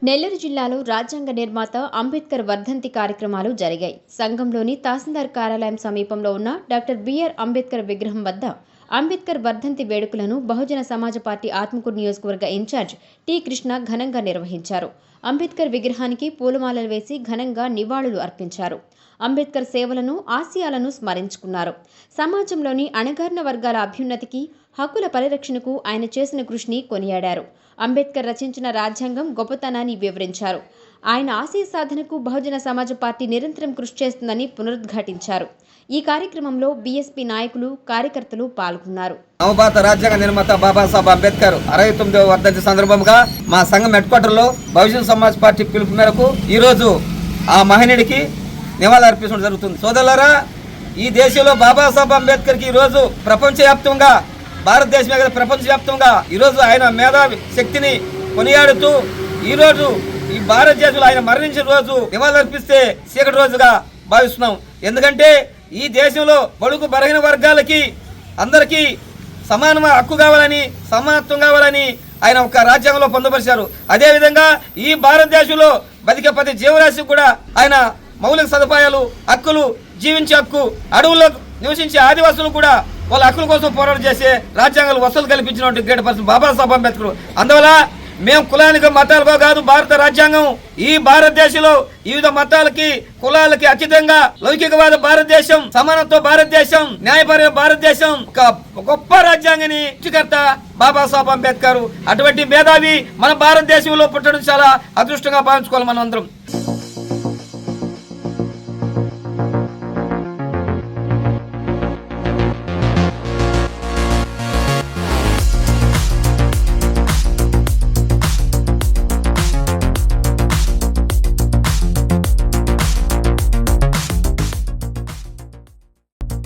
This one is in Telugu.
నెల్లూరు జిల్లాలో రాజ్యాంగ నిర్మాత అంబేద్కర్ వర్ధంతి కార్యక్రమాలు జరిగాయి. సంఘంలోని తహసీల్దార్ కార్యాలయం సమీపంలో ఉన్న డాక్టర్ బిఆర్ అంబేద్కర్ విగ్రహం వద్ద అంబేద్కర్ వర్ధంతి వేడుకలను బహుజన సమాజ్ పార్టీ ఆత్మకూరు నియోజకవర్గ ఇన్ఛార్జ్ టి కృష్ణ ఘనంగా నిర్వహించారు. అంబేద్కర్ విగ్రహానికి పూలమాలలు వేసి ఘనంగా నివాళులు అర్పించారు. అంబేద్కర్ సేవలను, ఆశయాలను స్మరించుకున్నారు. సమాజంలోని అణగారిన వర్గాల అభ్యున్నతికి, హక్కుల పరిరక్షణకు ఆయన చేసిన కృషిని కొనియాడారు. అంబేద్కర్ రచించిన రాజ్యాంగం గొప్పతనాన్ని వివరించారు. ఆయన ఆశయ సాధనకు బహుజన సమాజ్ పార్టీ నిరంతరం కృషి చేస్తుందని పునరుద్ఘాటించారు. ఈ కార్యక్రమంలో బీఎస్పీ నాయకులు, కార్యకర్తలు పాల్గొన్నారు. నవభారత రాజ్యాంగ నిర్మాత బాబాసాహెబ్ అంబేద్కర్ 69వ వర్ధంతి సందర్భంగా మా సంఘం హెడ్ క్వార్టర్లో బహుజన సమాజ్ పార్టీ పిలుపు మేరకు ఈరోజు ఆ మహనీయుడికి నివాళులు అర్పించడం జరుగుతుంది. సోదరులారా, ఈ దేశంలో బాబాసాహెబ్ అంబేద్కర్కి ఈరోజు ప్రపంచవ్యాప్తంగా, భారతదేశమే కదా ప్రపంచవ్యాప్తంగా ఈరోజు ఆయన మేధావి శక్తిని కొనియాడుతూ ఈరోజు ఈ భారతదేశంలో ఆయన మరణించిన రోజు నివాళులర్పిస్తే చీకటి రోజుగా భావిస్తున్నాం. ఎందుకంటే ఈ దేశంలో బడుగు బలహీన వర్గాలకి అందరికీ సమాన హక్కు కావాలని, సమానత్వం కావాలని ఆయన ఒక రాజ్యాంగంలో పొందుపరిచారు. అదేవిధంగా ఈ భారతదేశంలో బతికే ప్రతి జీవరాశికి కూడా ఆయన మౌలిక సదుపాయాలు, హక్కులు, జీవించే హక్కు, అడవుల్లో నివసించే ఆదివాసులు కూడా వాళ్ళ హక్కుల కోసం పోరాటం చేసే రాజ్యాంగాలు వసతులు కల్పించినటువంటి గ్రేట్ పర్సన్ బాబాసాహెబ్ అంబేద్కర్. అందువల్ల మేము కులానికి, మతాలకో కాదు, భారత రాజ్యాంగం ఈ భారతదేశంలో వివిధ మతాలకి, కులాలకి అతీతంగా లౌకికవాద భారతదేశం, సమానత్వ భారతదేశం, న్యాయపరమైన భారతదేశం, గొప్ప రాజ్యాంగాన్ని సృష్టికర్త బాబాసాహెబ్ అంబేద్కర్. అటువంటి మేధావి మన భారతదేశంలో పుట్టడం చాలా అదృష్టంగా భావించుకోవాలి మనం అందరం.